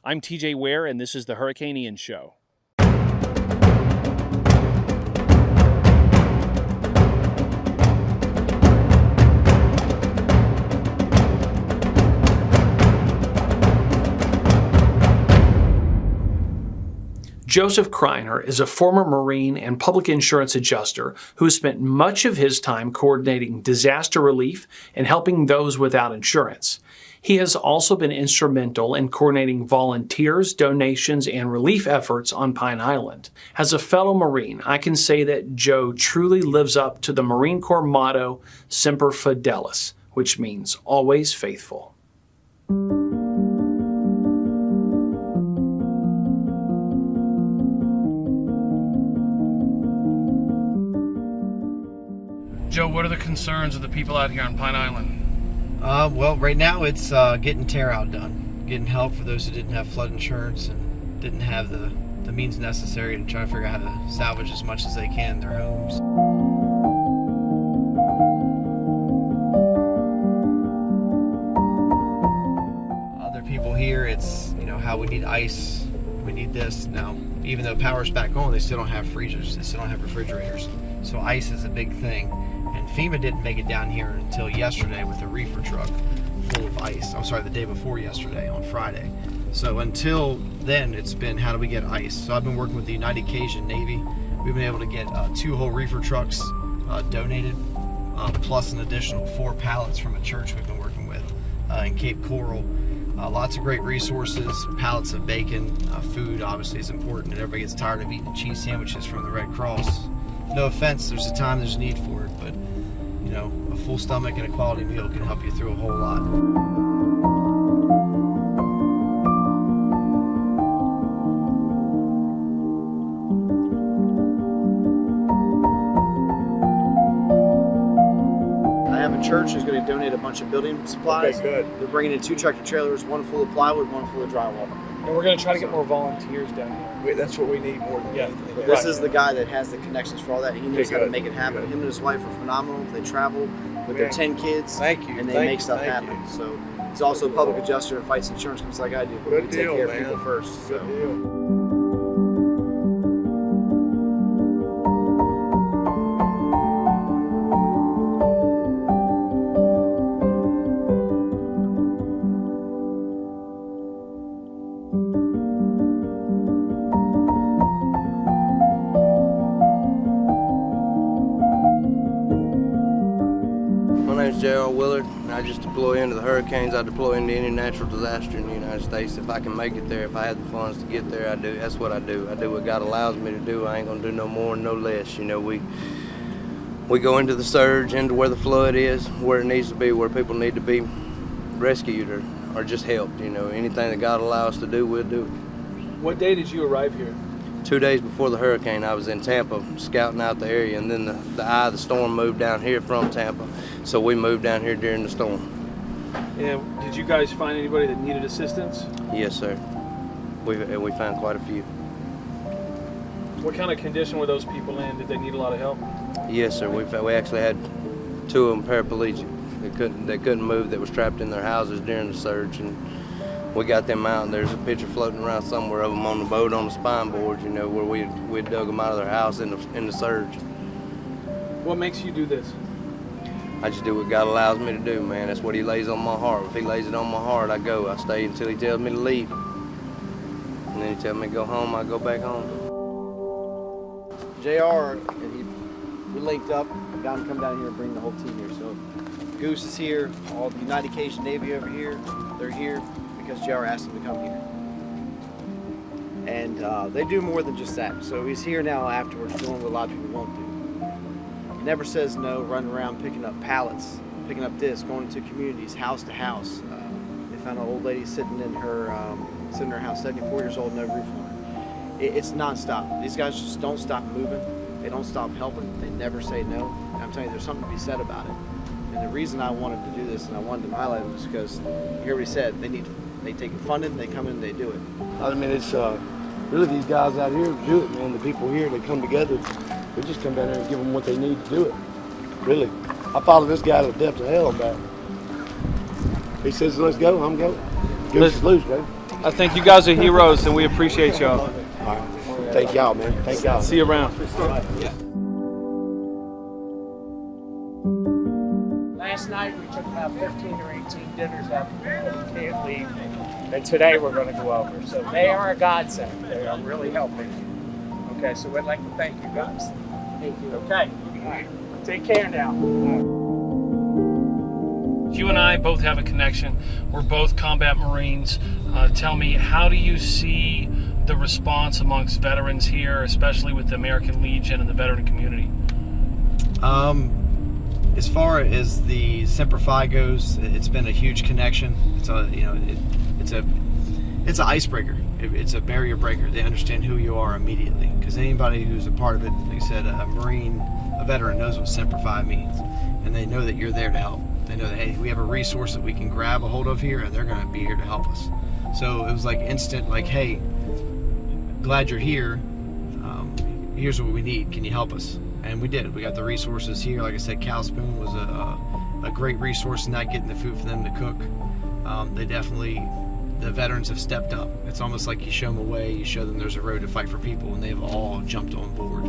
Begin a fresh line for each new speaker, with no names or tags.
I'm TJ Ware, and this is the Hurricane Ian Show. Joseph Kreiner is a former Marine and public insurance adjuster who has spent much of his time coordinating disaster relief and helping those without insurance. He has also been instrumental in coordinating volunteers, donations, and relief efforts on Pine Island. As a fellow Marine, I can say that Joe truly lives up to the Marine Corps motto, Semper Fidelis, which means always faithful. Joe, what are the concerns of the people out here on Pine Island?
Well, right now it's getting tear out done, getting help for those who didn't have flood insurance and didn't have the means necessary to try to figure out how to salvage as much as they can in their homes. Other people here, it's, how we need ice, we need this. Now, even though power's back on, they still don't have freezers, they still don't have refrigerators. So ice is a big thing. And FEMA didn't make it down here until yesterday with a reefer truck full of ice. I'm sorry, the day before yesterday, on Friday. So until then, it's been, how do we get ice? So I've been working with the United Cajun Navy. We've been able to get 2 whole reefer trucks donated, plus an additional 4 pallets from a church we've been working with in Cape Coral. Lots of great resources, pallets of bacon, food obviously is important, and everybody gets tired of eating cheese sandwiches from the Red Cross. No offense, there's a time, there's a need for it, but a full stomach and a quality meal can help you through a whole lot. I have a church who's going to donate a bunch of building supplies.
Okay, good.
They're bringing in 2 tractor trailers, one full of plywood, one full of drywall.
And we're going to try to get more volunteers down here.
That's what we need more than anything.
This is the guy that has the connections for all that. He knows how to
good,
make it happen.
good.
Him and his wife are phenomenal. They travel with their 10 kids.
Thank you.
And they
Thank
make
you,
stuff
thank
happen.
you.
So he's also a public adjuster and fights insurance companies like I do. But
Good
we
deal,
take care
man.
of people first.
Good
So.
deal.
My name's J.R. Willard, and I just deploy into the hurricanes. I deploy into any natural disaster in the United States. If I can make it there, if I have the funds to get there, I do. That's what I do. I do what God allows me to do. I ain't gonna do no more and no less. We go into the surge, into where the flood is, where it needs to be, where people need to be rescued or just helped. Anything that God allows us to do, we'll do it.
What day did you arrive here?
2 days before the hurricane, I was in Tampa scouting out the area, and then the eye of the storm moved down here from Tampa, so we moved down here during the storm.
And did you guys find anybody that needed assistance?
Yes, sir. We found quite a few.
What kind of condition were those people in? Did they need a lot of help?
Yes, sir. We actually had 2 of them paraplegic. They couldn't move. That was trapped in their houses during the surge, and we got them out. And there's a picture floating around somewhere of them on the boat on the spine board, where we dug them out of their house in the surge.
What makes you do this?
I just do what God allows me to do, man. That's what He lays on my heart. If He lays it on my heart, I go. I stay until He tells me to leave. And then He tells me to go home, I go back home.
JR, we linked up, got him to come down here and bring the whole team here. So Goose is here, all the United Cajun Navy over here, they're here because JR asked them to come here. And they do more than just that. So he's here now afterwards doing what a lot of people won't do. Never says no, running around picking up pallets, picking up this, going into communities, house to house. They found an old lady sitting in her house, 74 years old, no roof on her. It's nonstop. These guys just don't stop moving. They don't stop helping. They never say no. And I'm telling you, there's something to be said about it. And the reason I wanted to do this and I wanted to highlight it was because you hear what he said. They take it funded, they come in and they do it.
I mean, it's really these guys out here do it, man. The people here, they come together. We just come down here and give them what they need to do it. Really. I follow this guy to the depths of hell and back. He says, let's go, I'm going. Goose is loose, baby.
I think you guys are heroes, and we appreciate y'all.
All right. Thank y'all, man. Thank y'all.
See you around.
Last night we took about 15 or 18 dinners out and we can't leave. And today we're going to go over. So they are a godsend. They are really helping. Okay, so we'd like to thank you guys. Thank you. Okay. All right. Take care now.
You and I both have a connection. We're both combat Marines. Tell me, how do you see the response amongst veterans here, especially with the American Legion and the veteran community?
As far as the Semper Fi goes, it's been a huge connection. It's a, you know, it's an icebreaker. It's a barrier breaker. They understand who you are immediately, because anybody who's a part of it, like I said, a Marine, a veteran, knows what Semper Fi means, and they know that you're there to help. They know that, hey, we have a resource that we can grab a hold of here, and they're going to be here to help us. So it was like instant, like, hey, glad you're here. Here's what we need. Can you help us? And we did. We got the resources here. Like I said, Cow Spoon was a great resource in not getting the food for them to cook. They definitely, the veterans have stepped up. It's almost like you show them a way, you show them there's a road to fight for people, and they've all jumped on board.